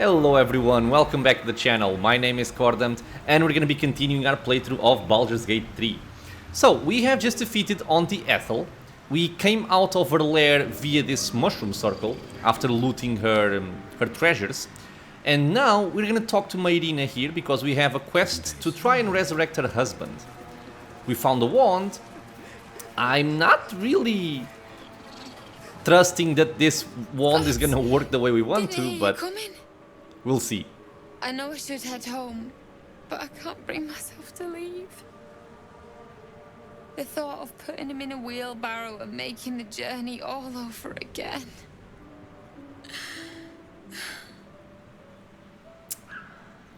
Hello everyone, welcome back to the channel. My name is Cordant and we're gonna be continuing our playthrough of Baldur's Gate 3. So, we have just defeated Auntie Ethel. We came out of her lair via this mushroom circle after looting her treasures. And now we're gonna talk to Mayrina here because we have a quest to try and resurrect her husband. We found a wand. I'm not really trusting that this wand is gonna work the way we want to, but we'll see. I know I should head home, but I can't bring myself to leave. The thought of putting him in a wheelbarrow and making the journey all over again.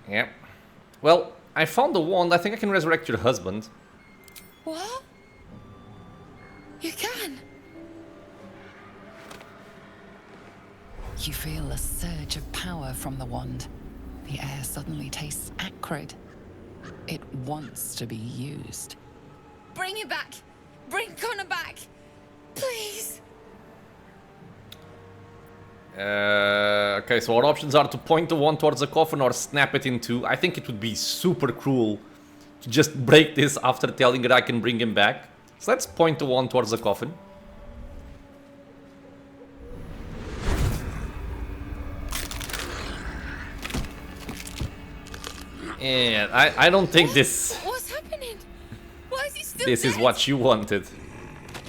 Yeah. Well, I found the wand. I think I can resurrect your husband. What? You can? You feel a surge of power from the wand. The air suddenly tastes acrid. It wants to be used. Bring it back! Bring Connor back! Please! Okay, so our options are to point the wand towards the coffin or snap it in two. I think it would be super cruel to just break this after telling her I can bring him back. So let's point the wand towards the coffin. Yeah, I don't think this... What's happening? Why is he still This dead? is what you wanted.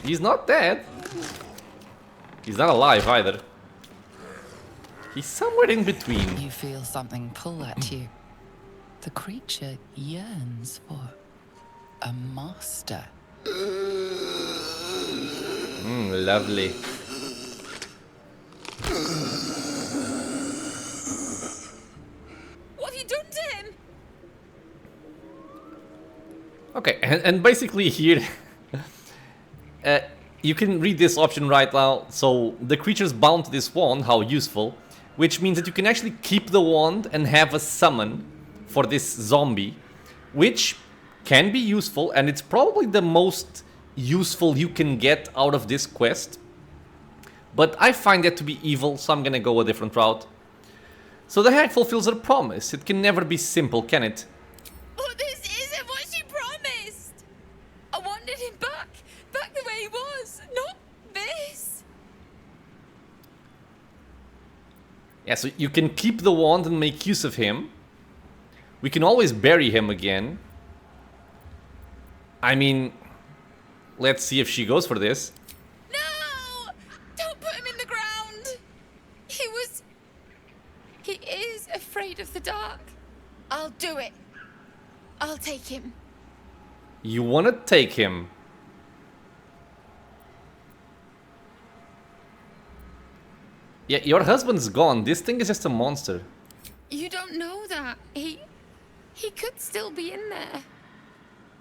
He's not dead. He's not alive either. He's somewhere in between. You feel something pull at you. The creature yearns for a master. Lovely. What have you done to him? Okay, and basically here, you can read this option right now. So the creature's bound to this wand, how useful, which means that you can actually keep the wand and have a summon for this zombie, which can be useful, and it's probably the most useful you can get out of this quest. But I find that to be evil, so I'm gonna go a different route. So the hag fulfills her promise. It can never be simple, can it? Oh, this isn't what she promised! I wanted him back! Back the way he was! Not this! Yeah, so you can keep the wand and make use of him. We can always bury him again. I mean, let's see if she goes for this. No! Don't put him in the ground! He is afraid of the dark. I'll do it. I'll take him. You want to take him? Yeah, your husband's gone. This thing is just a monster. You don't know that. He could still be in there.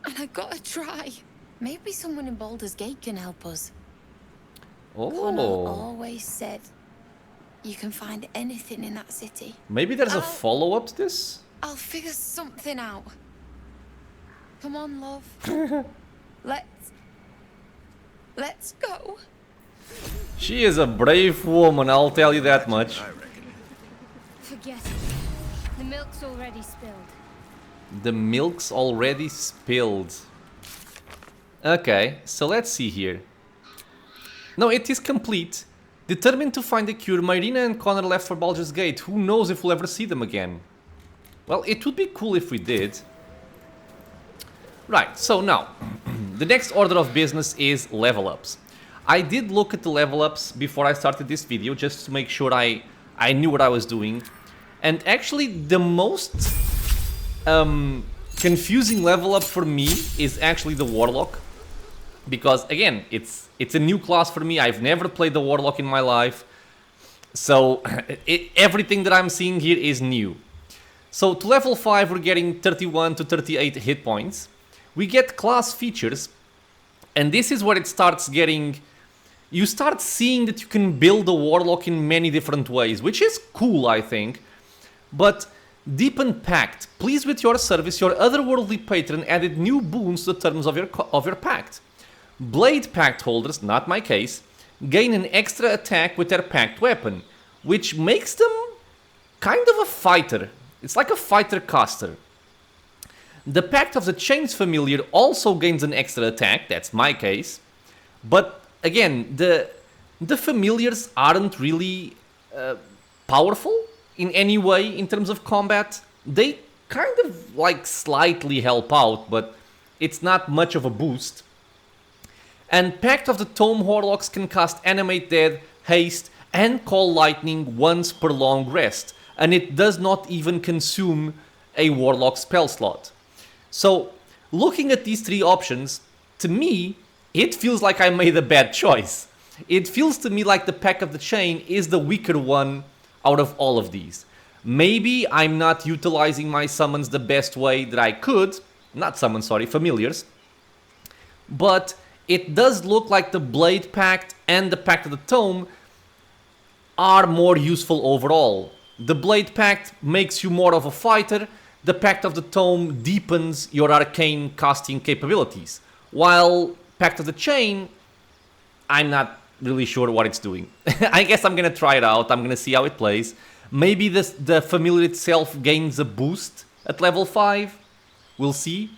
And I gotta try. Maybe someone in Baldur's Gate can help us. Connor Oh. always said you can find anything in that city. Maybe there's a follow-up to this? I'll figure something out. Come on, love. Let's go. She is a brave woman, I'll tell you that much. Forget it. The milk's already spilled. The milk's already spilled. Okay, so let's see here. No, it is complete. Determined to find a cure, Mayrina and Connor left for Baldur's Gate. Who knows if we'll ever see them again? Well, it would be cool if we did. Right, so now, the next order of business is level ups. I did look at the level ups before I started this video, just to make sure I knew what I was doing. And actually, the most confusing level up for me is actually the Warlock. Because, again, it's a new class for me. I've never played the Warlock in my life. So, everything that I'm seeing here is new. So, to level 5, we're getting 31 to 38 hit points. We get class features. And this is where it starts getting... You start seeing that you can build a Warlock in many different ways, which is cool, I think. But Deepened Pact. Pleased with your service, your otherworldly patron added new boons to the terms of your pact. Blade Pact holders, not my case, gain an extra attack with their pact weapon, which makes them kind of a fighter. It's like a fighter caster. The Pact of the Chains familiar also gains an extra attack, that's my case. But again, the familiars aren't really powerful in any way in terms of combat. They kind of like slightly help out, but it's not much of a boost. And Pact of the Tome Warlocks can cast Animate Dead, Haste, and Call Lightning once per long rest, and it does not even consume a Warlock spell slot. So, looking at these three options, to me, it feels like I made a bad choice. It feels to me like the Pact of the Chain is the weaker one out of all of these. Maybe I'm not utilizing my summons the best way that I could, not summons, sorry, familiars, but it does look like the Blade Pact and the Pact of the Tome are more useful overall. The Blade Pact makes you more of a fighter, the Pact of the Tome deepens your arcane casting capabilities, while Pact of the Chain, I'm not really sure what it's doing. I guess I'm gonna try it out, I'm gonna see how it plays. Maybe the familiar itself gains a boost at level 5, we'll see.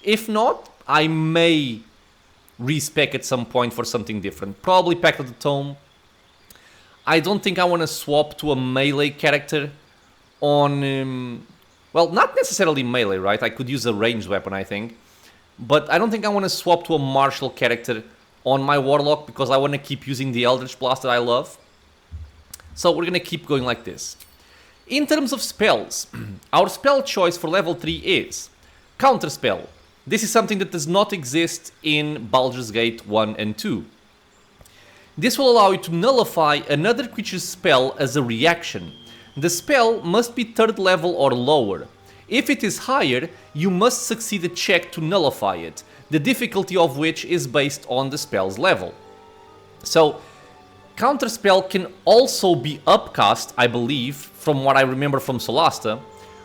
If not, I may respec at some point for something different. Probably Pact of the Tome. I don't think I want to swap to a melee character on... well, not necessarily melee, right? I could use a ranged weapon, I think. But I don't think I want to swap to a martial character on my Warlock because I want to keep using the Eldritch Blast that I love. So we're going to keep going like this. In terms of spells, our spell choice for level 3 is Counterspell. This is something that does not exist in Baldur's Gate 1 and 2. This will allow you to nullify another creature's spell as a reaction. The spell must be 3rd level or lower. If it is higher, you must succeed a check to nullify it, the difficulty of which is based on the spell's level. So, Counterspell can also be upcast, I believe, from what I remember from Solasta,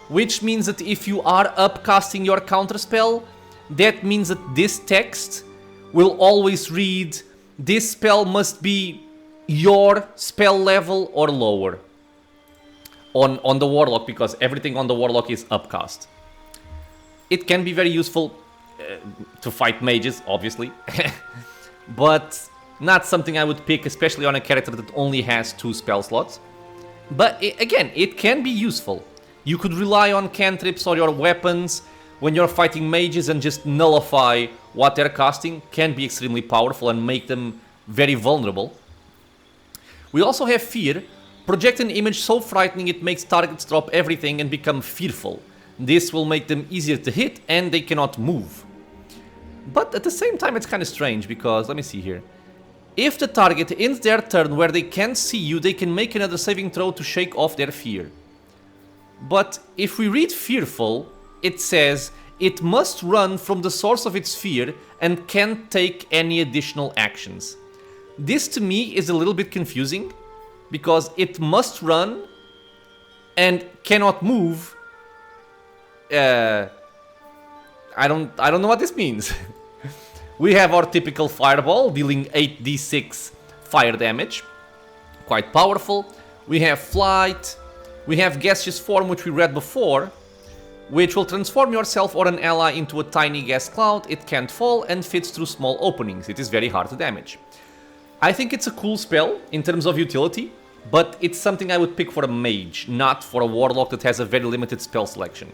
which means that if you are upcasting your Counterspell, that means that this text will always read, this spell must be your spell level or lower on the Warlock, because everything on the Warlock is upcast. It can be very useful to fight mages, obviously, but not something I would pick, especially on a character that only has 2 spell slots. But again, it can be useful. You could rely on cantrips or your weapons when you're fighting mages and just nullify what they're casting. Can be extremely powerful and make them very vulnerable. We also have Fear. Project an image so frightening it makes targets drop everything and become fearful. This will make them easier to hit and they cannot move. But at the same time it's kind of strange because, let me see here. If the target ends their turn where they can't see you, they can make another saving throw to shake off their fear. But if we read fearful, it says it must run from the source of its fear and can't take any additional actions. This to me is a little bit confusing because it must run and cannot move. I don't know what this means. We have our typical fireball dealing 8d6 fire damage, quite powerful. We have flight. We have gaseous form, which we read before, which will transform yourself or an ally into a tiny gas cloud. It can't fall and fits through small openings. It is very hard to damage. I think it's a cool spell in terms of utility, but it's something I would pick for a mage, not for a warlock that has a very limited spell selection.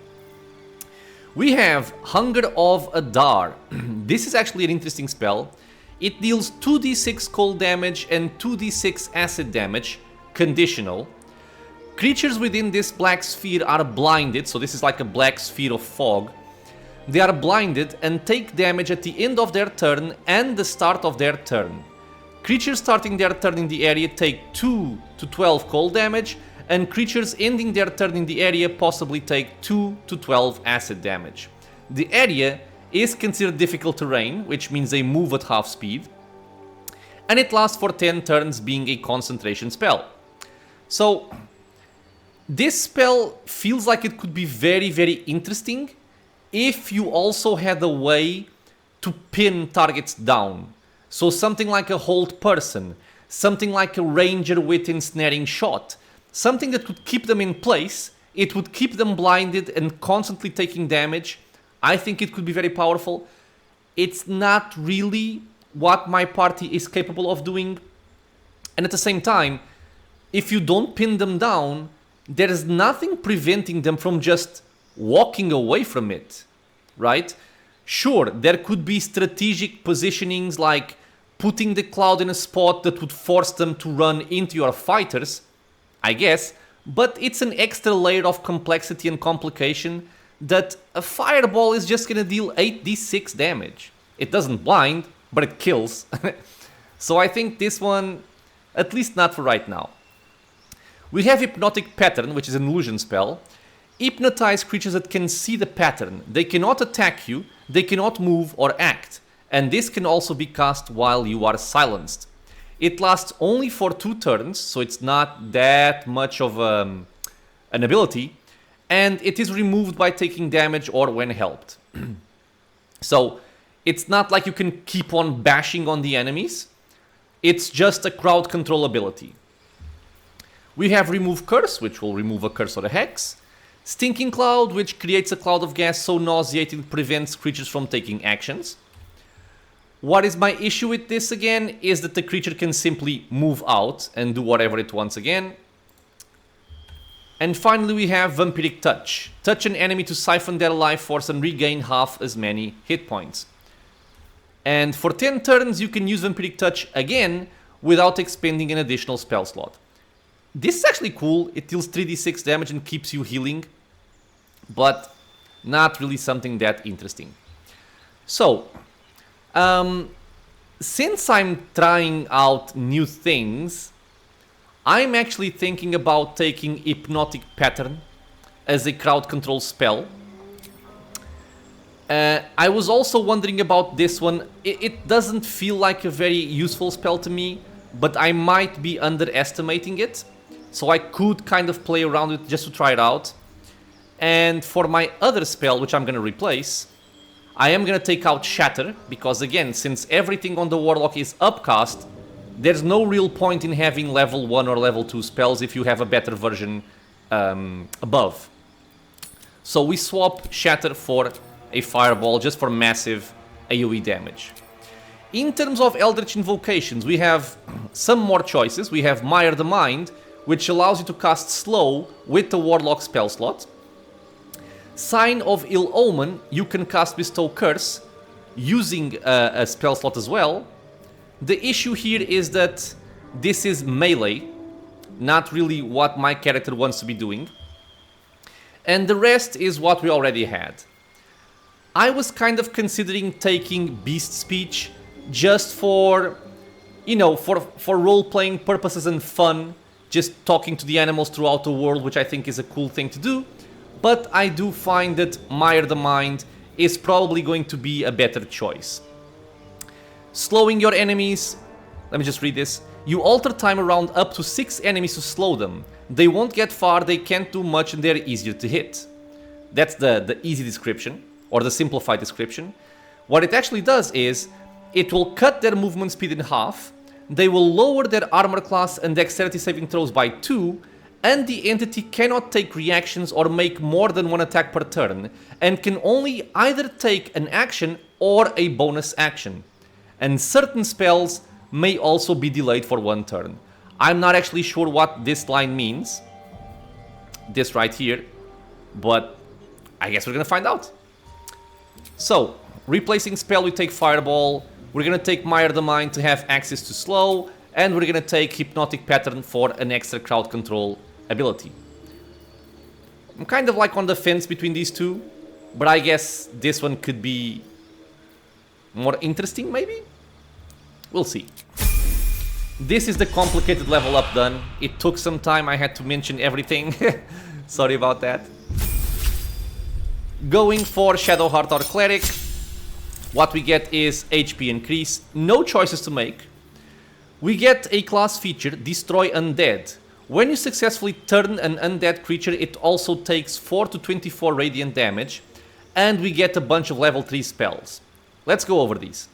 We have Hunger of Adar. This is actually an interesting spell. It deals 2d6 cold damage and 2d6 acid damage, conditional. Creatures within this black sphere are blinded, so this is like a black sphere of fog. They are blinded and take damage at the end of their turn and the start of their turn. Creatures starting their turn in the area take 2 to 12 cold damage, and creatures ending their turn in the area possibly take 2 to 12 acid damage. The area is considered difficult terrain, which means they move at half speed, and it lasts for 10 turns, being a concentration spell. So, this spell feels like it could be very, very interesting if you also had a way to pin targets down. So something like a hold person, something like a ranger with ensnaring shot, something that would keep them in place. It would keep them blinded and constantly taking damage. I think it could be very powerful. It's not really what my party is capable of doing. And at the same time, if you don't pin them down, there is nothing preventing them from just walking away from it, right? Sure, there could be strategic positionings like putting the cloud in a spot that would force them to run into your fighters, I guess, but it's an extra layer of complexity and complication that a fireball is just gonna deal 8d6 damage. It doesn't blind, but it kills. So I think this one, at least not for right now. We have Hypnotic Pattern, which is an illusion spell. Hypnotize creatures that can see the pattern. They cannot attack you, they cannot move or act. And this can also be cast while you are silenced. It lasts only for 2 turns, so it's not that much of an ability. And it is removed by taking damage or when helped. So it's not like you can keep on bashing on the enemies. It's just a crowd control ability. We have Remove Curse, which will remove a curse or a hex. Stinking Cloud, which creates a cloud of gas so nauseating it prevents creatures from taking actions. What is my issue with this again is that the creature can simply move out and do whatever it wants again. And finally we have Vampiric Touch. Touch an enemy to siphon their life force and regain half as many hit points. And for 10 turns you can use Vampiric Touch again without expending an additional spell slot. This is actually cool. It deals 3d6 damage and keeps you healing, but not really something that interesting. So, since I'm trying out new things, I'm actually thinking about taking Hypnotic Pattern as a crowd control spell. I was also wondering about this one. It doesn't feel like a very useful spell to me, but I might be underestimating it. So I could kind of play around with it just to try it out. And for my other spell, which I'm going to replace, I am going to take out Shatter, because again, since everything on the Warlock is upcast, there's no real point in having level 1 or level 2 spells if you have a better version above. So we swap Shatter for a Fireball just for massive AoE damage. In terms of Eldritch Invocations, we have some more choices. We have Mire the Mind, which allows you to cast slow with the Warlock spell slot. Sign of Ill Omen, you can cast Bestow Curse using a spell slot as well. The issue here is that this is melee, not really what my character wants to be doing. And the rest is what we already had. I was kind of considering taking Beast Speech just for, you know, for role-playing purposes and fun. Just talking to the animals throughout the world, which I think is a cool thing to do. But I do find that Mire the Mind is probably going to be a better choice. Slowing your enemies. Let me just read this. You alter time around up to 6 enemies to slow them. They won't get far, they can't do much, and they're easier to hit. That's the easy description, or the simplified description. What it actually does is, it will cut their movement speed in half. They will lower their armor class and dexterity saving throws by 2, and the entity cannot take reactions or make more than 1 attack per turn, and can only either take an action or a bonus action. And certain spells may also be delayed for 1 turn. I'm not actually sure what this line means, this right here, but I guess we're gonna find out. So, replacing spell, we take Fireball. We're gonna take Mire the Mind to have access to slow, and we're gonna take Hypnotic Pattern for an extra crowd control ability. I'm kind of like on the fence between these two, but I guess this one could be more interesting, maybe? We'll see. This is the complicated level up done. It took some time, I had to mention everything. Sorry about that. Going for Shadowheart or Cleric. What we get is HP increase, no choices to make. We get a class feature, Destroy Undead. When you successfully turn an undead creature, it also takes 4 to 24 radiant damage, and we get a bunch of level 3 spells. Let's go over these.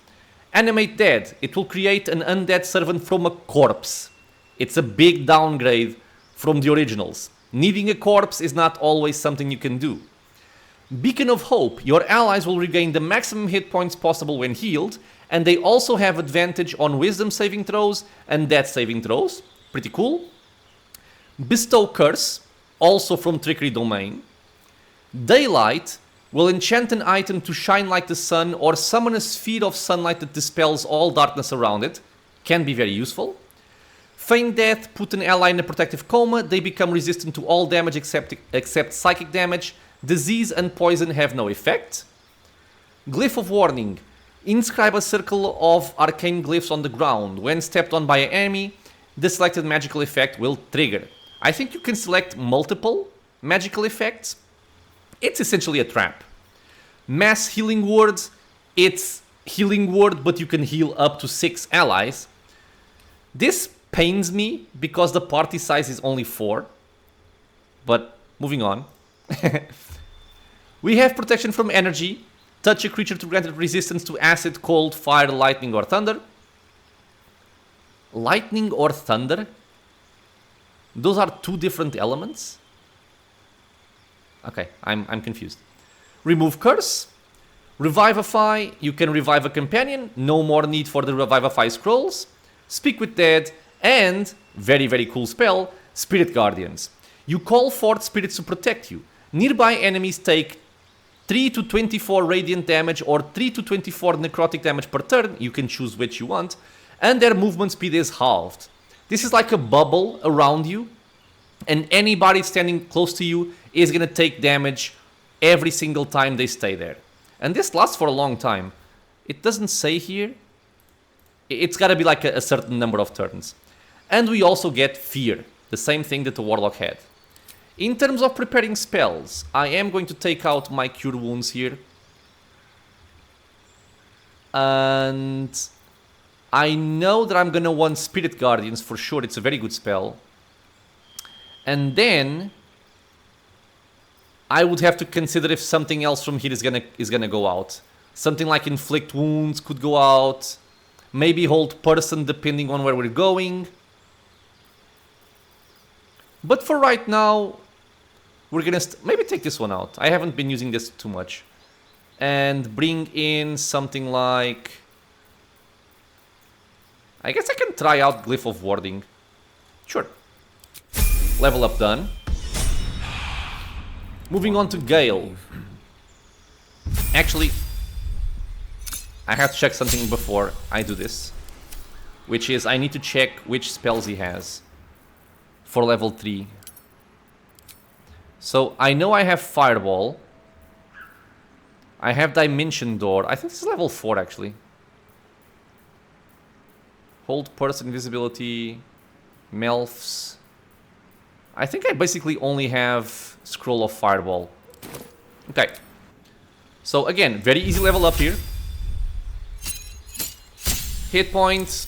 Animate Dead, it will create an undead servant from a corpse. It's a big downgrade from the originals. Needing a corpse is not always something you can do. Beacon of Hope. Your allies will regain the maximum hit points possible when healed, and they also have advantage on wisdom saving throws and death saving throws. Pretty cool. Bestow Curse, also from Trickery Domain. Daylight will enchant an item to shine like the sun or summon a sphere of sunlight that dispels all darkness around it. Can be very useful. Feign Death, put an ally in a protective coma. They become resistant to all damage except psychic damage. Disease and poison have no effect. Glyph of Warning. Inscribe a circle of arcane glyphs on the ground. When stepped on by an enemy, the selected magical effect will trigger. I think you can select multiple magical effects. It's essentially a trap. Mass Healing Word. It's healing word, but you can heal up to 6 allies. This pains me because the party size is only 4. But moving on. We have protection from energy. Touch a creature to grant it resistance to acid, cold, fire, lightning, or thunder. Lightning or thunder? Those are 2 different elements? Okay, I'm confused. Remove Curse. Revivify. You can revive a companion. No more need for the Revivify scrolls. Speak with Dead. And, very, very cool spell, Spirit Guardians. You call forth spirits to protect you. Nearby enemies take 3 to 24 radiant damage or 3 to 24 necrotic damage per turn. You can choose which you want. And their movement speed is halved. This is like a bubble around you. And anybody standing close to you is going to take damage every single time they stay there. And this lasts for a long time. It doesn't say here. It's got to be like a certain number of turns. And we also get Fear. The same thing that the Warlock had. In terms of preparing spells, I am going to take out my Cure Wounds here. And I know that I'm going to want Spirit Guardians for sure. It's a very good spell. And then I would have to consider if something else from here is gonna go out. Something like Inflict Wounds could go out. Maybe Hold Person depending on where we're going. But for right now, we're gonna maybe take this one out. I haven't been using this too much. And bring in something like... I guess I can try out Glyph of Warding. Sure. Level up done. Moving on to Gale. Actually, I have to check something before I do this. Which is, I need to check which spells he has for level 3. So, I know I have Fireball. I have Dimension Door. I think this is level 4 actually. Hold Person, Invisibility, Melfs. I think I basically only have Scroll of Fireball. Okay. So again, very easy level up here. Hit points.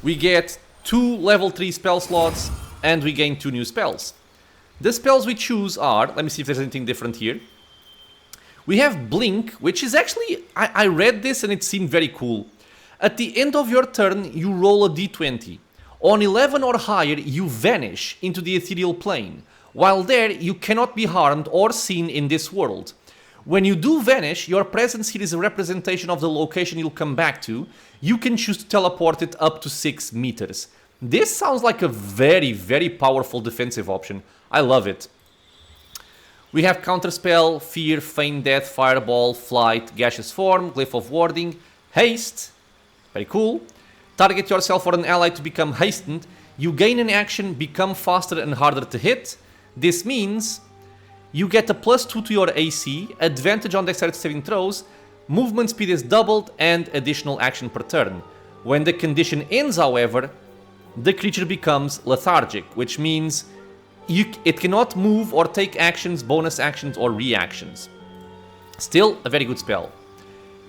We get 2 level 3 spell slots. And we gain 2 new spells. The spells we choose are... Let me see if there's anything different here. We have Blink, which is actually... I read this and it seemed very cool. At the end of your turn, you roll a d20. On 11 or higher, you vanish into the ethereal plane. While there, you cannot be harmed or seen in this world. When you do vanish, your presence here is a representation of the location you'll come back to. You can choose to teleport it up to 6 meters. This sounds like a very, very powerful defensive option. I love it. We have Counterspell, Fear, Feign Death, Fireball, Flight, Gaseous Form, Glyph of Warding, Haste. Very cool. Target yourself or an ally to become hastened. You gain an action, become faster and harder to hit. This means you get a +2 to your AC, advantage on dexterity saving throws, movement speed is doubled, and additional action per turn. When the condition ends, however, the creature becomes lethargic, which means it cannot move or take actions, bonus actions, or reactions. Still, a very good spell.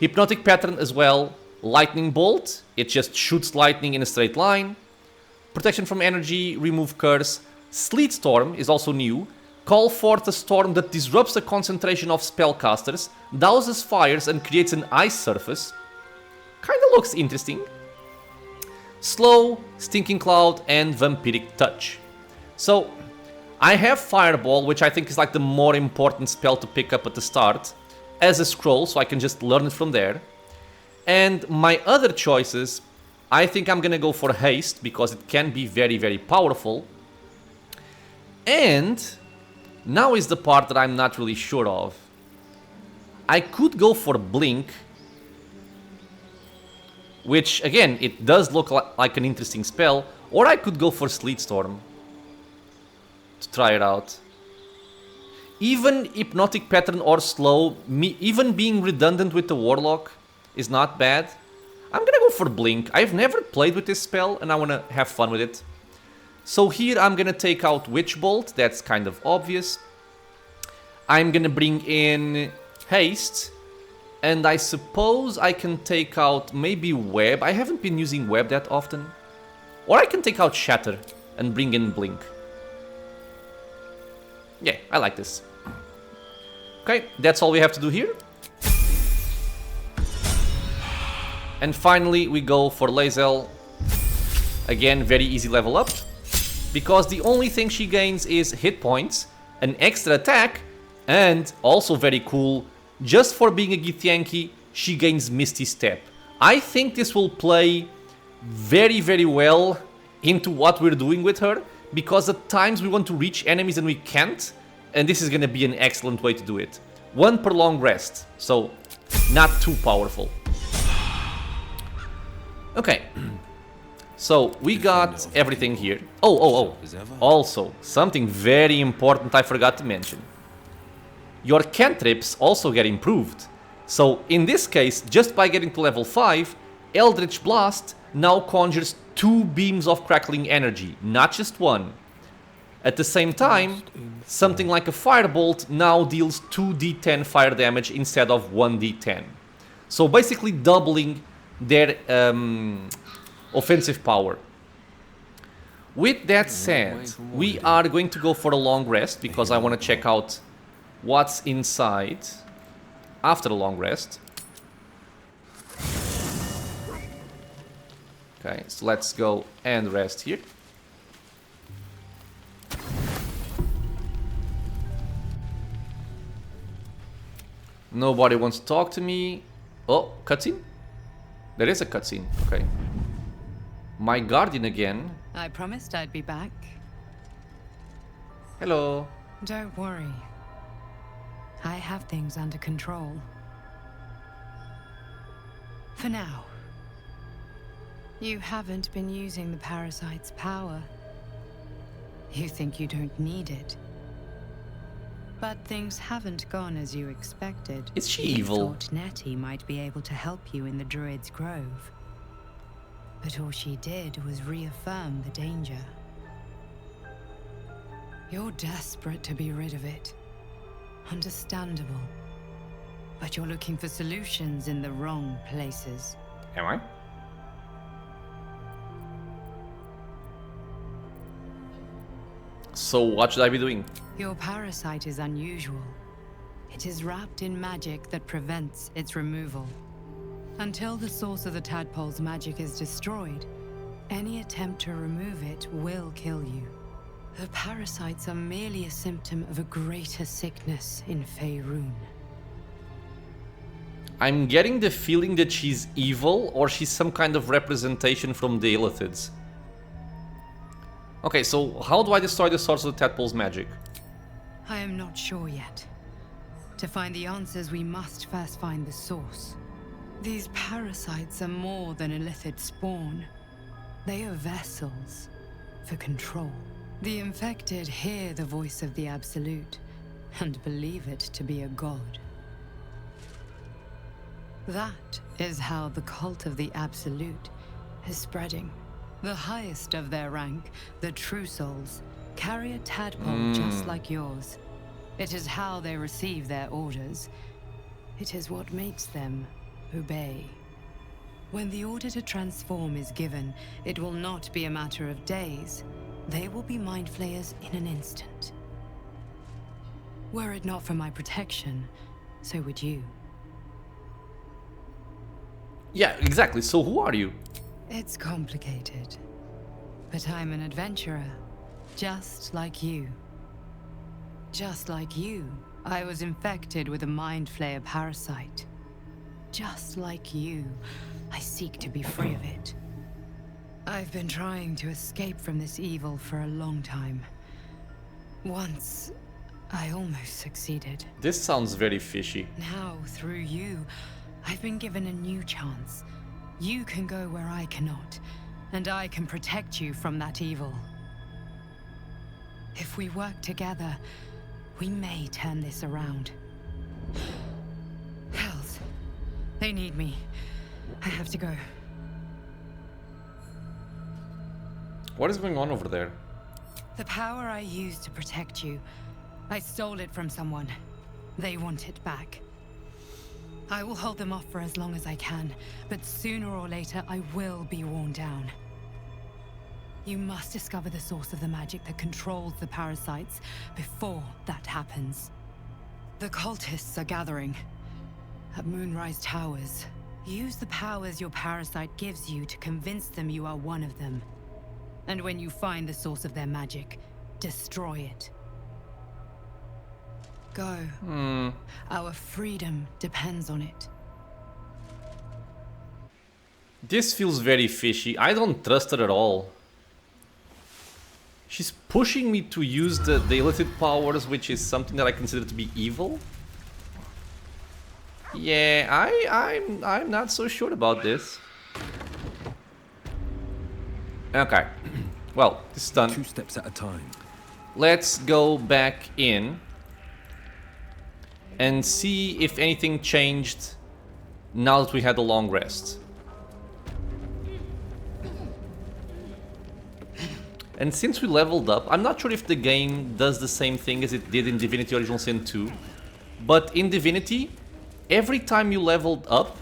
Hypnotic Pattern as well. Lightning Bolt, it just shoots lightning in a straight line. Protection from energy, remove curse. Sleet Storm is also new. Call forth a storm that disrupts the concentration of spellcasters, douses fires and creates an ice surface. Kinda looks interesting. Slow, Stinking Cloud and Vampiric Touch. So, I have Fireball, which I think is like the more important spell to pick up at the start, as a scroll, so I can just learn it from there. And my other choices, I think I'm gonna go for Haste, because it can be very, very powerful. And now is the part that I'm not really sure of. I could go for Blink, which, again, it does look like an interesting spell, or I could go for Sleet Storm to try it out. Even Hypnotic Pattern or Slow, even being redundant with the Warlock is not bad. I'm gonna go for Blink. I've never played with this spell and I wanna have fun with it. So here I'm gonna take out Witch Bolt, that's kind of obvious. I'm gonna bring in Haste, and I suppose I can take out maybe Web. I haven't been using Web that often. Or I can take out Shatter and bring in Blink. Yeah, I like this. Okay, that's all we have to do here. And finally we go for Lae'zel. Again, very easy level up. Because the only thing she gains is hit points, an extra attack, and also very cool, just for being a Githyanki, she gains Misty Step. I think this will play very, very well into what we're doing with her, because at times we want to reach enemies and we can't, and this is gonna be an excellent way to do it. 1 per long rest, so not too powerful. Okay, so we got everything here. Oh. Also, something very important I forgot to mention. Your cantrips also get improved. So in this case, just by getting to level 5, Eldritch Blast now conjures 2 beams of crackling energy, not just 1. At the same time, something like a Firebolt now deals 2d10 fire damage instead of 1d10. So basically doubling their offensive power. With that said, we are going to go for a long rest, because I want to check out what's inside after the long rest. Okay, so let's go and rest here. Nobody wants to talk to me. Oh, cutscene? There is a cutscene, okay. My guardian again. I promised I'd be back. Hello. Don't worry. I have things under control. For now. You haven't been using the parasite's power. You think you don't need it. But things haven't gone as you expected. Is she evil? You thought Nettie might be able to help you in the Druid's Grove. But all she did was reaffirm the danger. You're desperate to be rid of it. Understandable. But you're looking for solutions in the wrong places. Am I? So what should I be doing? Your parasite is unusual. It is wrapped in magic that prevents its removal. Until the source of the tadpole's magic is destroyed, any attempt to remove it will kill you. The parasites are merely a symptom of a greater sickness in Faerun. I'm getting the feeling that she's evil, or she's some kind of representation from the Illithids. Okay, so how do I destroy the source of the tadpole's magic? I am not sure yet. To find the answers, we must first find the source. These parasites are more than Illithid spawn. They are vessels for control. The infected hear the voice of the Absolute and believe it to be a god. That is how the cult of the Absolute is spreading. The highest of their rank, the True Souls, carry a tadpole just like yours. It is how they receive their orders. It is what makes them obey. When the order to transform is given, it will not be a matter of days. They will be mind flayers in an instant. Were it not for my protection, so would you. Yeah, exactly. So who are you? It's complicated. But I'm an adventurer, just like you. Just like you, I was infected with a mind flayer parasite. Just like you, I seek to be free of it. I've been trying to escape from this evil for a long time. Once, I almost succeeded. This sounds very fishy. Now, through you, I've been given a new chance. You can go where I cannot, and I can protect you from that evil. If we work together, we may turn this around. Hells, they need me. I have to go. What is going on over there? The power I used to protect you, I stole it from someone. They want it back. I will hold them off for as long as I can, but sooner or later I will be worn down. You must discover the source of the magic that controls the parasites before that happens. The cultists are gathering at Moonrise Towers. Use the powers your parasite gives you to convince them you are one of them. And when you find the source of their magic, destroy it. Go. Our freedom depends on it. This feels very fishy. I don't trust her at all. She's pushing me to use the illicit powers, which is something that I consider to be evil. Yeah, I'm not so sure about this. Okay. Well, this is done. 2 steps at a time. Let's go back in and see if anything changed now that we had a long rest. And since we leveled up, I'm not sure if the game does the same thing as it did in Divinity Original Sin 2, but in Divinity, every time you leveled up,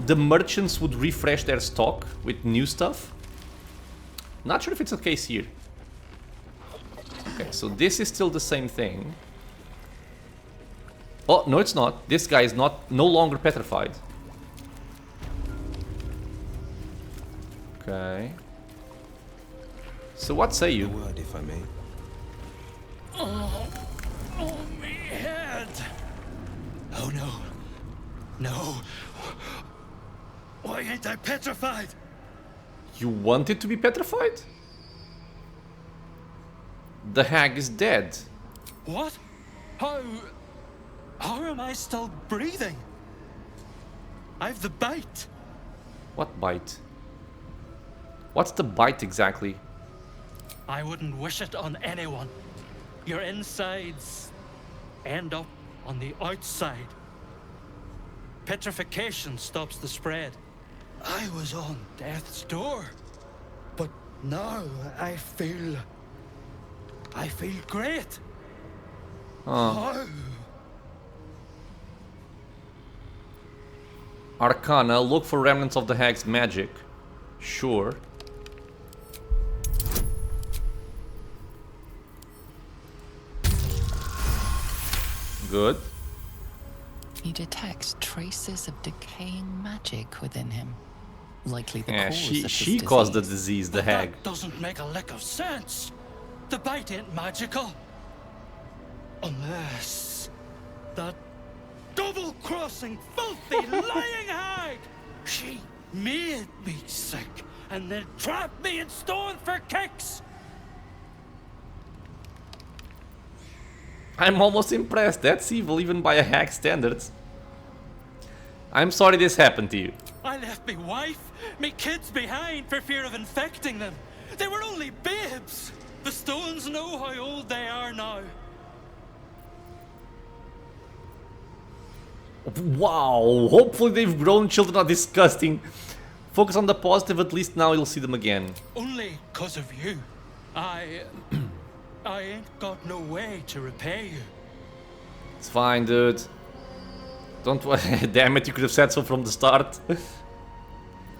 the merchants would refresh their stock with new stuff. Not sure if it's the case here. Okay, so this is still the same thing. Oh, no it's not. This guy is no longer petrified. Okay. So what say you? A word, if I may. Oh, me head. Oh no. No. Why ain't I petrified? You wanted to be petrified? The hag is dead. What? How am I still breathing? I've the bite. What bite? What's the bite exactly? I wouldn't wish it on anyone. Your insides end up on the outside. Petrification stops the spread. I was on death's door, but now I feel great. How? Arcana, look for remnants of the hag's magic. Sure. Good. He detects traces of decaying magic within him. Likely the cause of this she caused the disease, the hag. That doesn't make a lick of sense. The bite ain't magical. Unless that double-crossing, filthy, lying hag! She made me sick and then trapped me in stone for kicks! I'm almost impressed. That's evil even by a hag standards. I'm sorry this happened to you. I left me wife, me kids behind for fear of infecting them. They were only babes. The stones know how old they are now. Wow, hopefully they've grown. Children are disgusting. Focus on the positive, at least now you'll see them again. Only 'cause of you. I ain't got no way to repay you. It's fine, dude. Don't worry. Damn it, you could have said so from the start.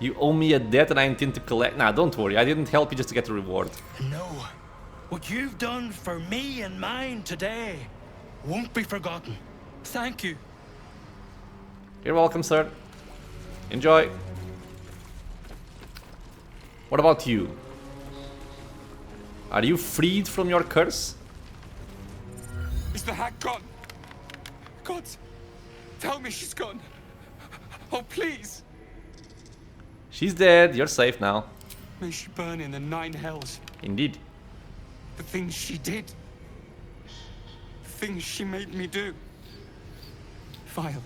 You owe me a debt and I intend to collect. Nah, don't worry. I didn't help you just to get a reward. No. What you've done for me and mine today won't be forgotten. Thank you. You're welcome, sir. Enjoy. What about you? Are you freed from your curse? Is the hag gone? God, tell me she's gone. Oh, please. She's dead. You're safe now. May she burn in the 9 hells. Indeed. The things she did. The things she made me do. Vile.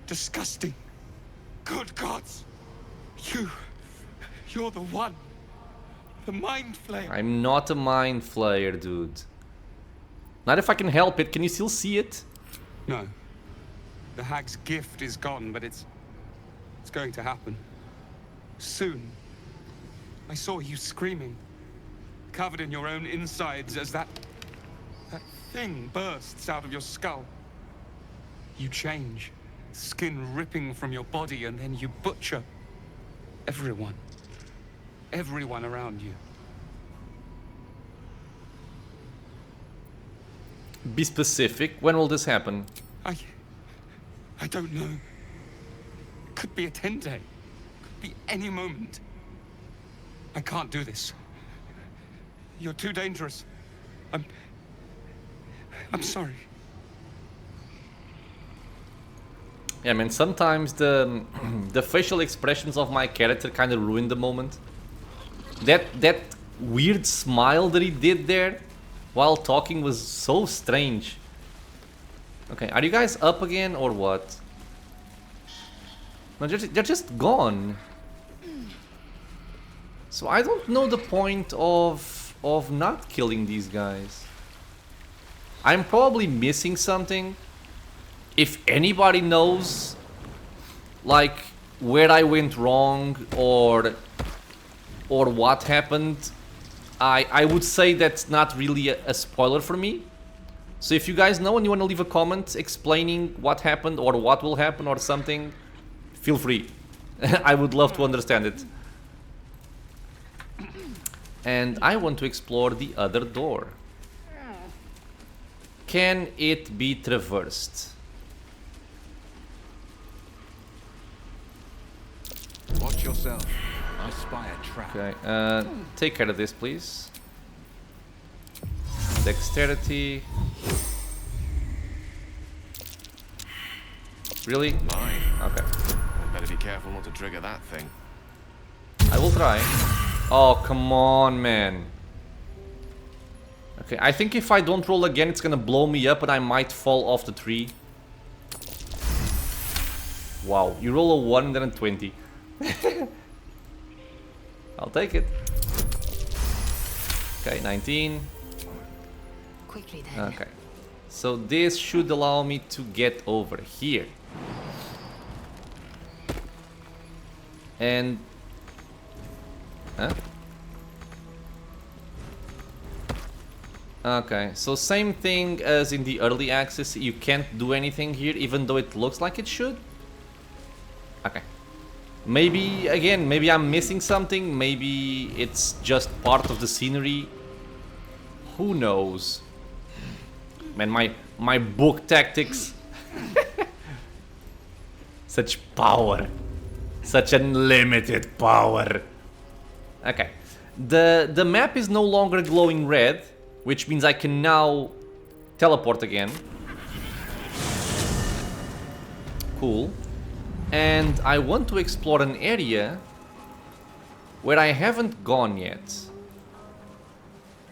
Disgusting. Good gods. You're the one. The mind flayer. I'm not a mind flayer, dude. Not if I can help it. Can you still see it? No. The hag's gift is gone, but it's going to happen. Soon. I saw you screaming, covered in your own insides as that thing bursts out of your skull. You change, skin ripping from your body, and then you butcher everyone. Everyone around you. Be specific. When will this happen? I don't know. Could be a 10-day. Could be any moment. I can't do this. You're too dangerous. I'm sorry. Yeah, man, sometimes the the facial expressions of my character kind of ruin the moment. That weird smile that he did there while talking was so strange. Okay, are you guys up again or what? No, they're just gone. So I don't know the point of not killing these guys. I'm probably missing something. If anybody knows, like, where I went wrong or what happened, I would say that's not really a spoiler for me. So if you guys know and you want to leave a comment explaining what happened or what will happen or something, feel free. I would love to understand it. And I want to explore the other door. Can it be traversed? Watch yourself. I spy a trap. Okay, take care of this, please. Dexterity. Really? Mine. Okay. Better be careful not to trigger that thing. I will try. Oh, come on, man. Okay, I think if I don't roll again, it's gonna blow me up and I might fall off the tree. Wow, you roll a 1 and then a 20. I'll take it. Okay, 19. Quickly then. Okay. So this should allow me to get over here. And... Huh? Okay, so same thing as in the early access, you can't do anything here even though it looks like it should? Okay. Maybe, again, maybe I'm missing something, maybe it's just part of the scenery. Who knows? Man, my book tactics. Such power. Such unlimited power. Okay. The map is no longer glowing red, which means I can now teleport again. Cool. And I want to explore an area where I haven't gone yet.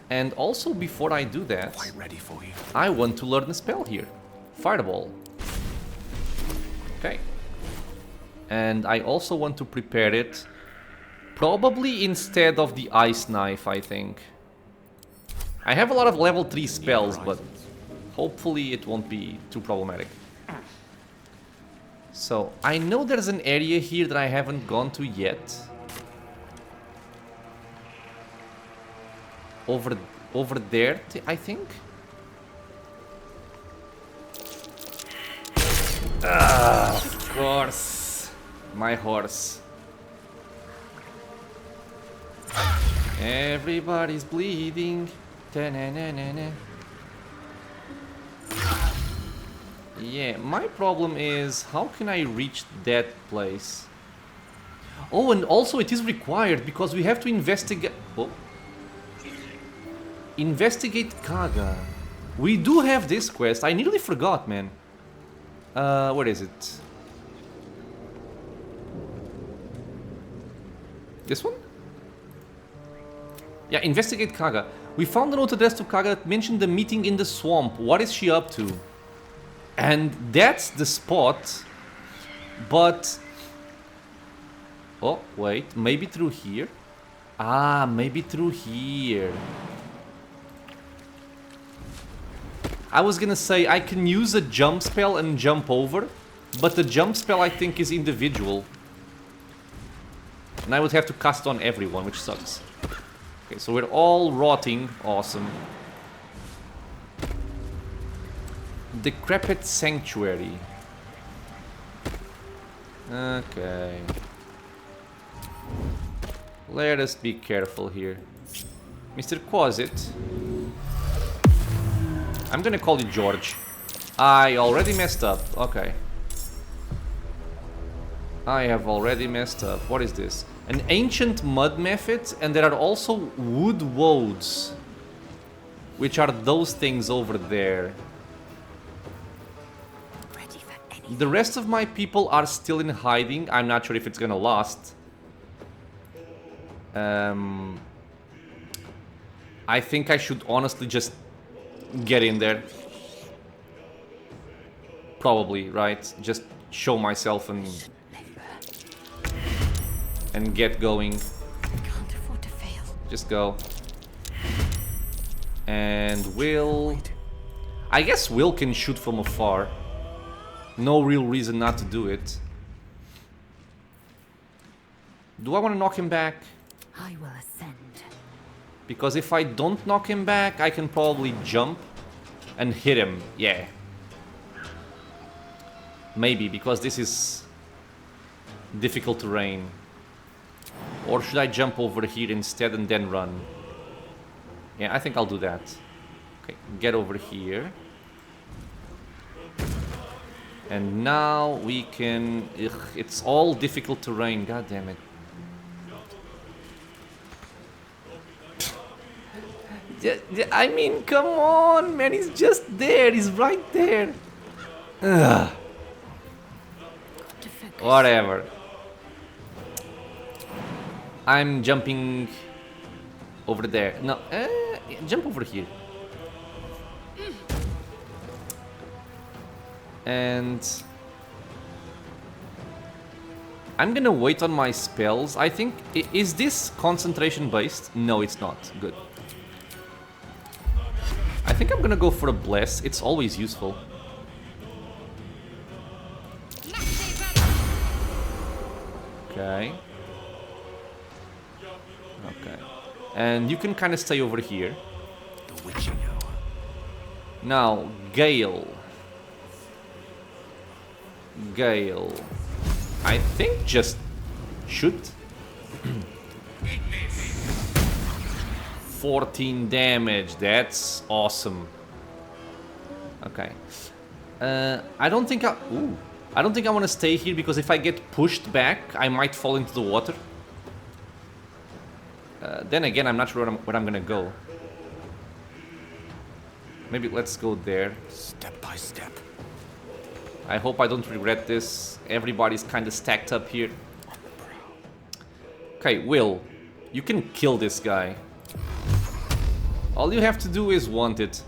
And also before I do that, Quite ready for you. I want to learn a spell here. Fireball. Okay. And I also want to prepare it. Probably instead of the ice knife, I think. I have a lot of level 3 spells, but hopefully it won't be too problematic. So, I know there's an area here that I haven't gone to yet. Over there, I think. Of course. My horse. Everybody's bleeding. Ta-na-na-na-na. Yeah, my problem is how can I reach that place? Oh, and also it is required because we have to investigate. Oh. Investigate Kagha. We do have this quest. I nearly forgot, man. Where is it? This one? Yeah, investigate Kagha. We found a note addressed to Kagha that mentioned the meeting in the swamp. What is she up to? And that's the spot. But... oh, wait. Maybe through here? Ah, maybe through here. I was gonna say I can use a jump spell and jump over. But the jump spell I think is individual. And I would have to cast on everyone, which sucks. Okay, so we're all rotting. Awesome. Decrepit Sanctuary. Okay. Let us be careful here. Mr. Quasit. I'm gonna call you George. I already messed up. Okay. I have already messed up. What is this? An ancient mud mephit, and there are also wood woads. Which are those things over there. The rest of my people are still in hiding. I'm not sure if it's gonna last. I think I should honestly just get in there. Probably, right? Just show myself and get going. Can't afford to fail. Just go. And Will... I guess Will can shoot from afar. No real reason not to do it. Do I want to knock him back? I will ascend. Because if I don't knock him back, I can probably jump and hit him. Yeah. Maybe, because this is difficult terrain. Or should I jump over here instead and then run? Yeah, I think I'll do that. Okay, get over here. And now we can... ugh, it's all difficult terrain, god damn it. I mean, come on, man, he's just there, he's right there. Ugh. Whatever. I'm jumping over there. No, jump over here. And I'm gonna wait on my spells. I think, is this concentration based? No, it's not. Good. I think I'm gonna go for a bless. It's always useful. Okay. Okay. And you can kind of stay over here. The witching hour. Now, Gale. Gale. I think just shoot. 14 damage. That's awesome. Okay. I don't think I want to stay here because if I get pushed back, I might fall into the water. Then again, I'm not sure where I'm gonna go. Maybe let's go there. Step by step. I hope I don't regret this. Everybody's kind of stacked up here. Okay, Will, you can kill this guy. All you have to do is want it.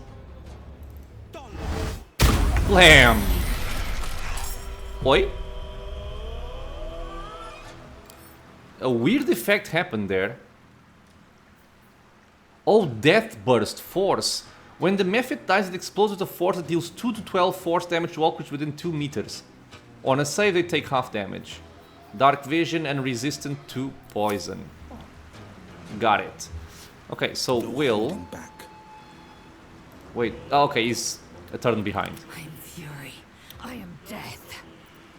Blam! Oi? A weird effect happened there. Oh, Death Burst, Force. When the mephit dies, it explodes with a force that deals 2 to 12 force damage to all creatures within 2 meters. On a save, they take half damage. Dark Vision and resistant to poison. Got it. Okay, so Will... Wait, okay, he's a turn behind. I am fury. I am death.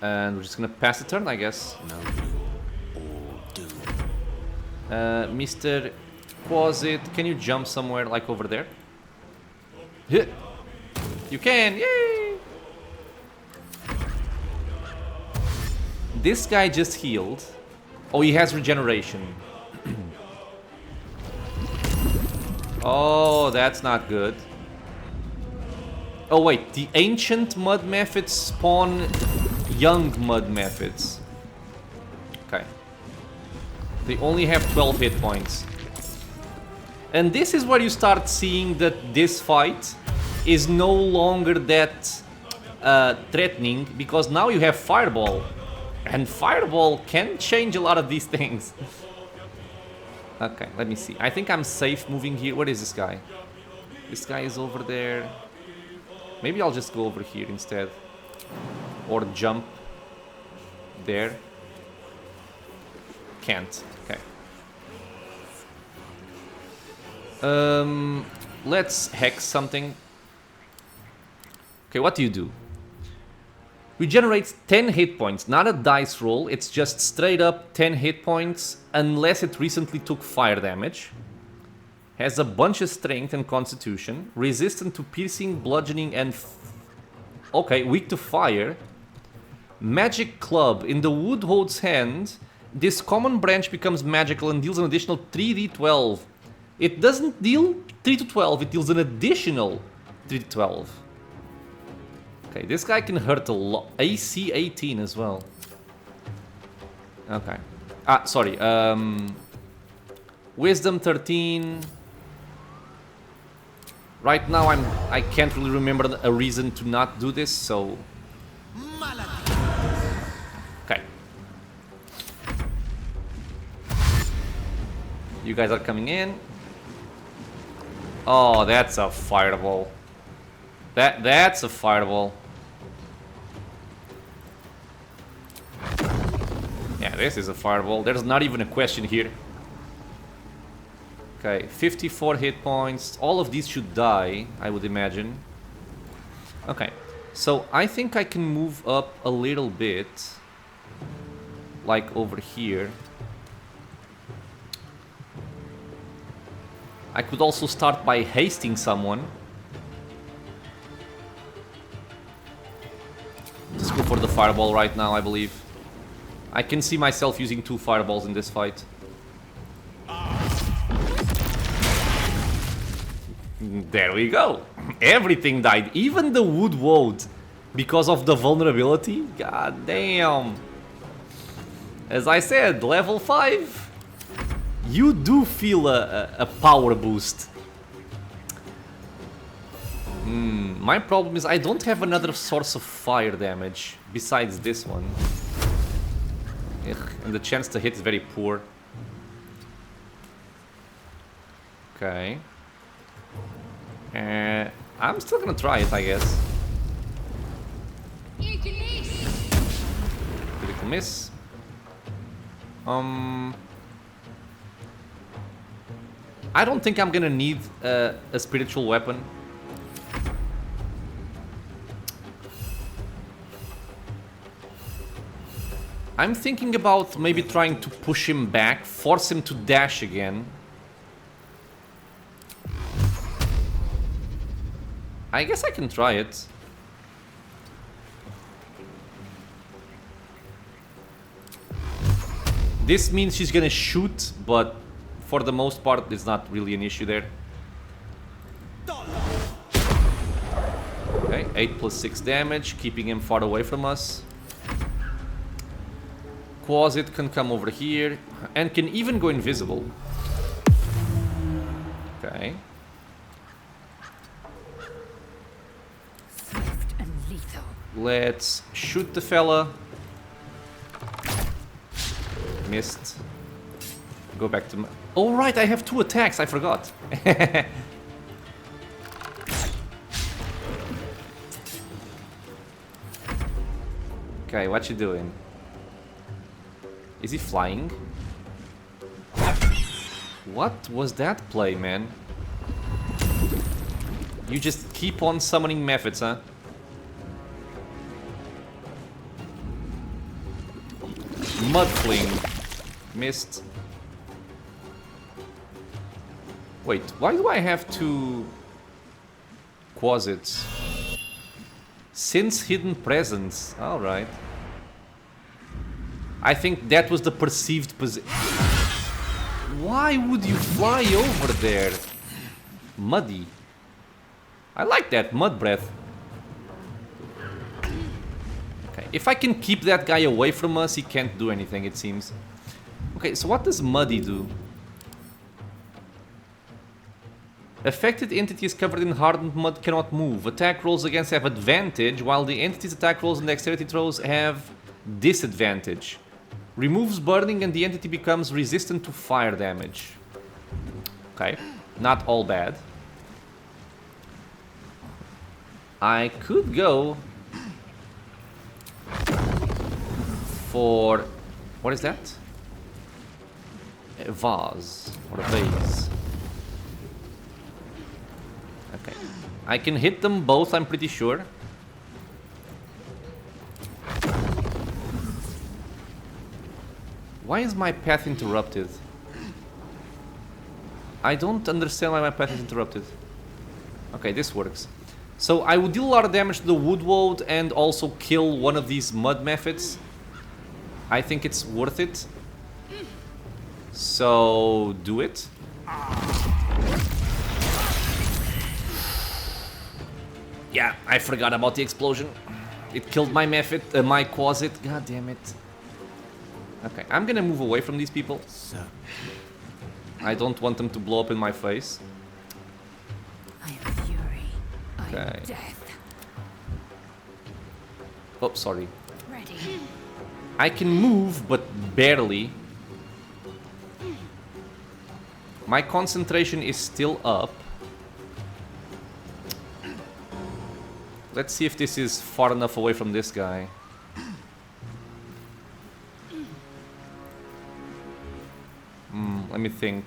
And we're just gonna pass the turn, I guess. No, all do. Mr. Quasit, can you jump somewhere like over there? You can, yay! This guy just healed. Oh, he has regeneration. Oh, that's not good. Oh wait, the ancient mud mephits spawn young mud mephits. Okay. They only have 12 hit points. And this is where you start seeing that this fight is no longer that threatening, because now you have Fireball. And Fireball can change a lot of these things. Okay, let me see. I think I'm safe moving here. Where is this guy? This guy is over there. Maybe I'll just go over here instead. Or jump there. Can't. Okay. Let's hex something. Okay, what do you do? Regenerates 10 hit points, not a dice roll, it's just straight up 10 hit points unless it recently took fire damage. Has a bunch of strength and constitution, resistant to piercing, bludgeoning and... okay, weak to fire. Magic club. In the Woodhold's hand, this common branch becomes magical and deals an additional 3d12. It doesn't deal 3 to 12, it deals an additional 3 to 12. Okay, this guy can hurt a lot. AC 18 as well. Okay. Ah, sorry. Wisdom 13. Right now I can't really remember a reason to not do this, so... okay. You guys are coming in. Oh, that's a fireball. That's a fireball. Yeah, this is a fireball. There's not even a question here. Okay, 54 hit points. All of these should die, I would imagine. Okay, so I think I can move up a little bit. Like over here. I could also start by hasting someone. Just go for the fireball right now, I believe. I can see myself using 2 fireballs in this fight. There we go. Everything died. Even the wood woad. Because of the vulnerability. God damn. As I said, level 5. You do feel a power boost. My problem is I don't have another source of fire damage besides this one. Ugh, and the chance to hit is very poor. Okay. I'm still gonna try it, I guess. Critical miss. I don't think I'm gonna need a spiritual weapon. I'm thinking about maybe trying to push him back, force him to dash again. I guess I can try it. This means she's gonna shoot, but for the most part it's not really an issue there. Okay, 8 plus 6 damage, keeping him far away from us. Quasit can come over here and can even go invisible. Okay. Swift and lethal. Let's shoot the fella. Missed. Go back to my... Oh right, I have 2 attacks, I forgot. Okay, what you doing? Is he flying? What was that play, man? You just keep on summoning mephits, huh? Mudfling. Missed. Wait, why do I have 2 Quasits? Since hidden presence. Alright. I think that was the perceived position. Why would you fly over there? Muddy. I like that, mud breath. If I can keep that guy away from us, he can't do anything, it seems. Okay, so what does Muddy do? Affected entities covered in hardened mud cannot move. Attack rolls against have advantage, while the entity's attack rolls and dexterity throws have disadvantage. Removes burning and the entity becomes resistant to fire damage. Okay, not all bad. I could go for... what is that? A vase or a vase. Okay, I can hit them both, I'm pretty sure. Why is my path interrupted? I don't understand why my path is interrupted. Okay, this works. So I would deal a lot of damage to the woodwood and also kill one of these mud mephits. I think it's worth it. So do it. Yeah, I forgot about the explosion. It killed my mephit, my quasit. God damn it. Okay, I'm gonna move away from these people. I don't want them to blow up in my face. I am fury. I Okay. am death. Oh, sorry. Ready. I can move, but barely. My concentration is still up. Let's see if this is far enough away from this guy. Let me think.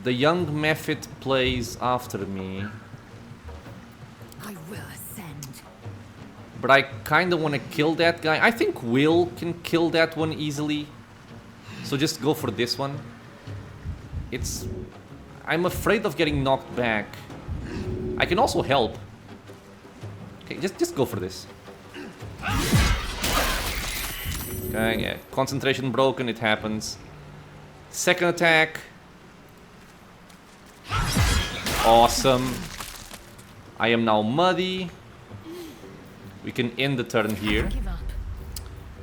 The young mephit plays after me. I will ascend. But I kind of want to kill that guy. I think Will can kill that one easily. So just go for this one. It's... I'm afraid of getting knocked back. I can also help. Okay, just go for this. Okay, yeah. Concentration broken, it happens. Second attack. Awesome. I am now muddy. We can end the turn here. Give up.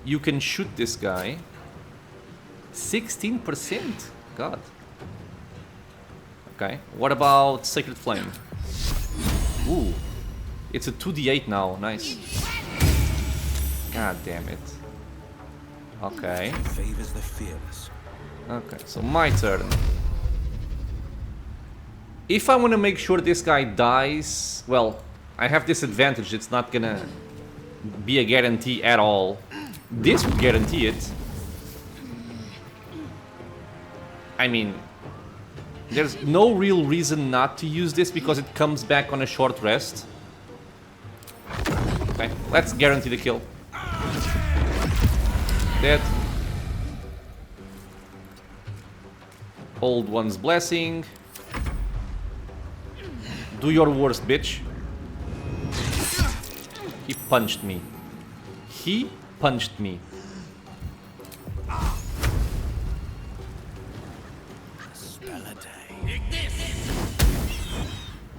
You can shoot this guy. 16%. God. Okay. What about Sacred Flame? Ooh. It's a 2d8 now. Nice. God damn it. Okay. Favors the fearless. Okay, so my turn. If I want to make sure this guy dies, well, I have this advantage. It's not gonna be a guarantee at all. This would guarantee it. I mean, there's no real reason not to use this because it comes back on a short rest. Okay, let's guarantee the kill. Dead. Old One's Blessing. Do your worst, bitch. He punched me. He punched me.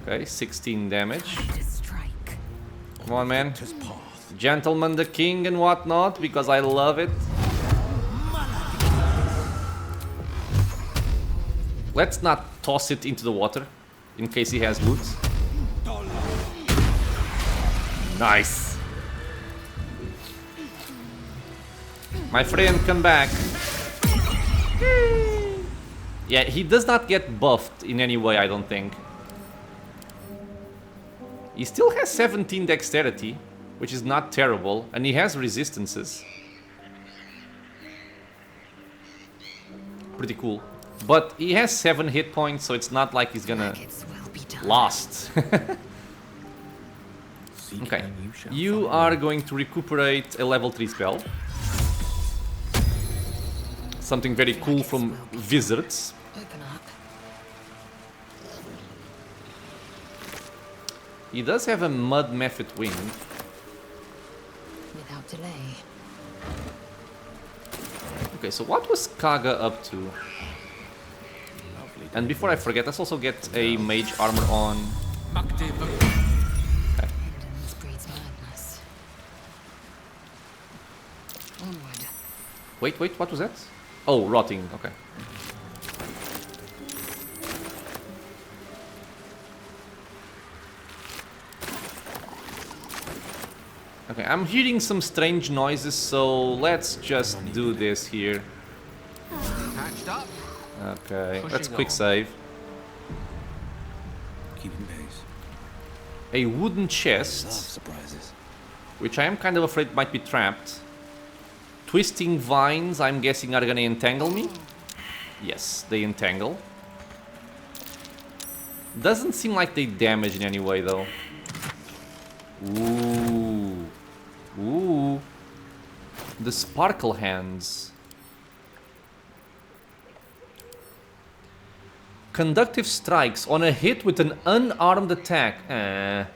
Okay, 16 damage. Come on, man. Gentleman the King and whatnot, because I love it. Let's not toss it into the water, in case he has loot. Nice. My friend, come back. Yeah, he does not get buffed in any way, I don't think. He still has 17 dexterity, which is not terrible, and he has resistances. Pretty cool. But he has 7 hit points, so it's not like he's gonna last. Okay, you are going to recuperate a level 3 spell. Something very cool from Wizards. Open up. He does have a Mud Mephit wing. Without delay. Okay, so what was Kagha up to? And before I forget, let's also get a mage armor on. Evidence breeds madness. Wait, what was that? Oh, rotting, okay. Okay, I'm hearing some strange noises, so let's just do this here. Patched up. Okay, let's Pushing quick on. save. Keeping pace. A wooden Love chest, surprises. which I am kind of afraid might be trapped. Twisting vines, I'm guessing, are gonna entangle me. Yes, they entangle. Doesn't seem like they damage in any way, though. Ooh. Ooh. The sparkle hands. Conductive strikes on a hit with an unarmed attack. The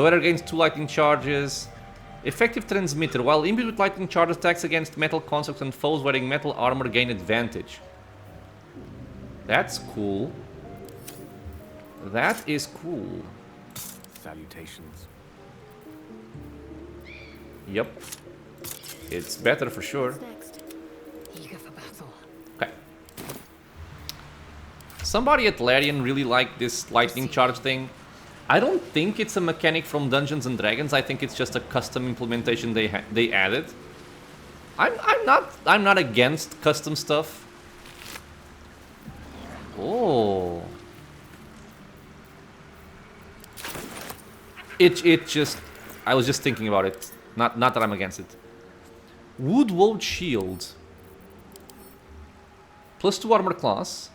wearer gains 2 lightning charges. Effective transmitter. While imbued with lightning charge, attacks against metal constructs and foes wearing metal armor gain advantage. That's cool. That is cool. Salutations. Yep. It's better for sure. Next. Eager for battle. Okay. Somebody at Larian really liked this lightning charge thing. I don't think it's a mechanic from Dungeons and Dragons. I think it's just a custom implementation they added. I'm not against custom stuff. Oh. It just, I was just thinking about it. Not that I'm against it. Woodwold shield. +2 armor class.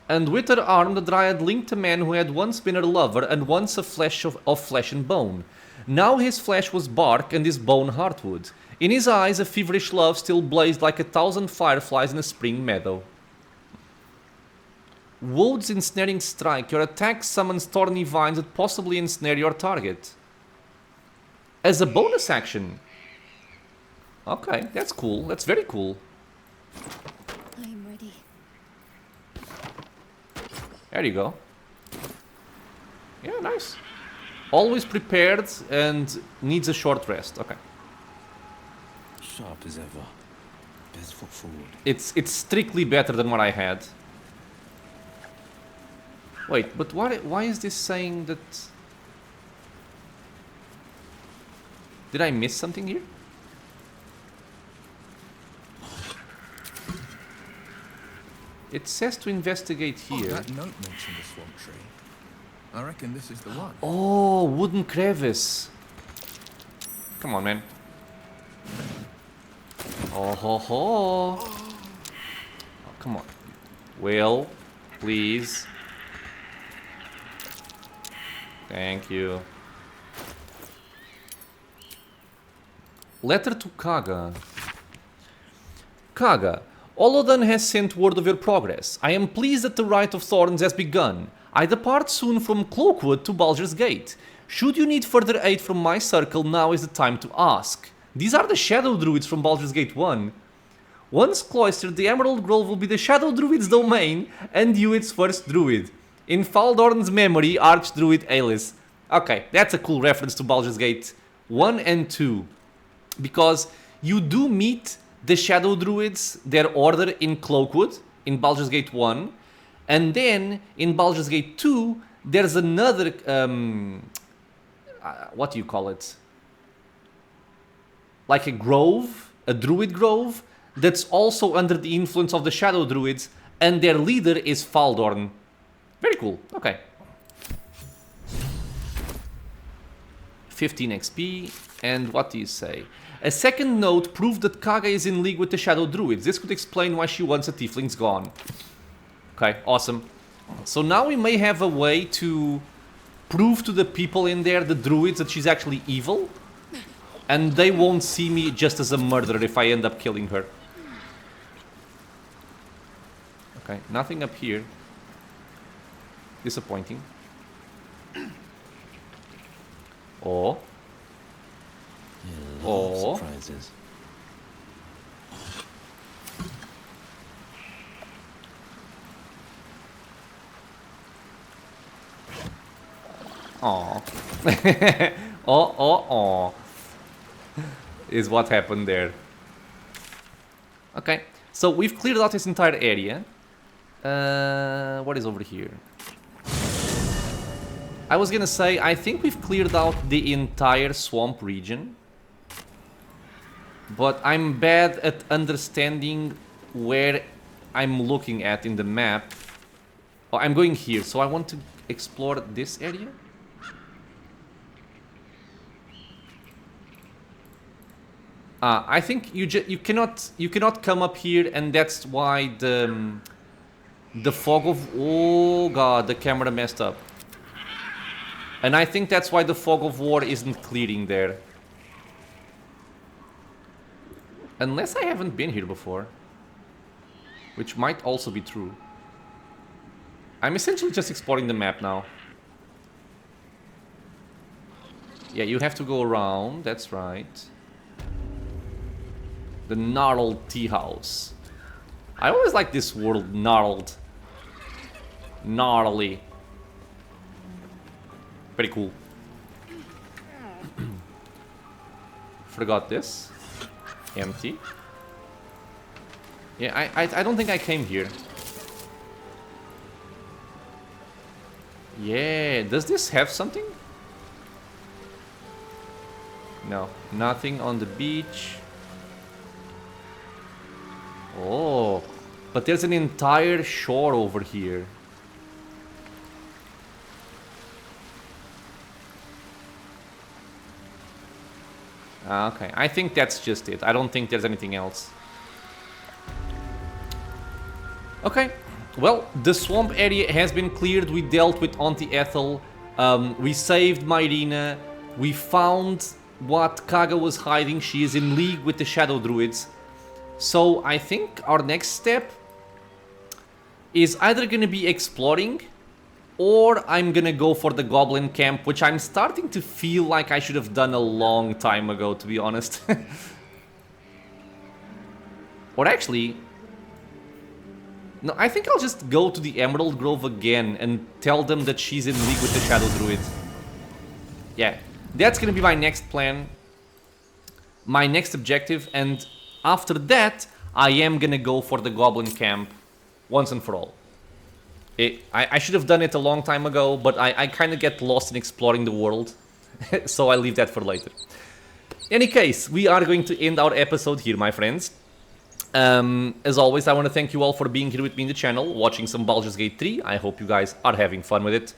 And with her arm, the Dryad linked a man who had once been her lover and once a flesh of flesh and bone. Now his flesh was bark and his bone heartwood. In his eyes, a feverish love still blazed like 1,000 fireflies in a spring meadow. Woad's ensnaring strike. Your attack summons thorny vines that possibly ensnare your target. As a bonus action. Okay, that's cool. That's very cool. I'm ready. There you go. Yeah, nice. Always prepared and needs a short rest. Okay. Sharp as ever. Best foot forward. It's strictly better than what I had. Wait, but why is this saying that... Did I miss something here? It says to investigate here. That note mentioned the swamp tree. I reckon this is the one. Oh, wooden crevice. Come on, man. Oh ho ho. Oh, come on. Will, please. Thank you. Letter to Kagha. Kagha, Olodun has sent word of your progress. I am pleased that the Rite of Thorns has begun. I depart soon from Cloakwood to Baldur's Gate. Should you need further aid from my circle, now is the time to ask. These are the Shadow Druids from Baldur's Gate 1. Once cloistered, the Emerald Grove will be the Shadow Druid's domain, and you its first Druid. In Faldorn's memory, Archdruid Aelis. Okay, that's a cool reference to Baldur's Gate 1 and 2. Because you do meet the Shadow Druids, their order in Cloakwood, in Baldur's Gate 1. And then, in Baldur's Gate 2, there's another... what do you call it? Like a grove, a Druid grove, that's also under the influence of the Shadow Druids, and their leader is Faldorn. Very cool, okay. 15 XP, and what do you say? A second note proved that Kagha is in league with the Shadow Druids. This could explain why she wants the Tieflings gone. Okay, awesome. So now we may have a way to prove to the people in there, the Druids, that she's actually evil. And they won't see me just as a murderer if I end up killing her. Okay, nothing up here. Disappointing. Oh. Oh. Surprises. Aw. Oh. Is what happened there. Okay, so we've cleared out this entire area. What is over here? I was gonna say, I think we've cleared out the entire swamp region. But I'm bad at understanding where I'm looking at in the map. Oh, I'm going here, so I want to explore this area. I think you cannot come up here, and that's why the fog of... Oh god, the camera messed up. And I think that's why the fog of war isn't clearing there. Unless I haven't been here before. Which might also be true. I'm essentially just exploring the map now. Yeah, you have to go around, that's right. The gnarled tea house. I always like this word, gnarled. Gnarly. Pretty cool. Forgot this. Empty. Yeah, I don't think I came here. Yeah, does this have something? No, nothing on the beach. Oh, but there's an entire shore over here. Okay, I think that's just it. I don't think there's anything else. Okay, well, the swamp area has been cleared. We dealt with Auntie Ethel. We saved Mayrina. We found what Kagha was hiding. She is in league with the shadow druids. So I think our next step is either going to be exploring, or I'm gonna go for the goblin camp, which I'm starting to feel like I should have done a long time ago, to be honest. Or actually... No, I think I'll just go to the Emerald Grove again and tell them that she's in league with the Shadow Druid. Yeah, that's gonna be my next plan. My next objective, and after that, I am gonna go for the goblin camp once and for all. I should have done it a long time ago, but I kind of get lost in exploring the world, so I leave that for later. In any case, we are going to end our episode here, my friends. As always, I want to thank you all for being here with me in the channel, watching some Baldur's Gate 3. I hope you guys are having fun with it.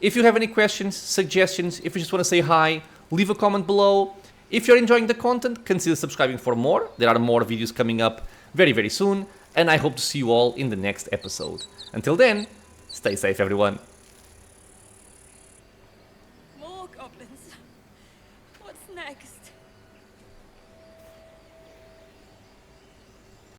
If you have any questions, suggestions, if you just want to say hi, leave a comment below. If you're enjoying the content, consider subscribing for more. There are more videos coming up very, very soon, and I hope to see you all in the next episode. Until then, stay safe, everyone. More goblins. What's next?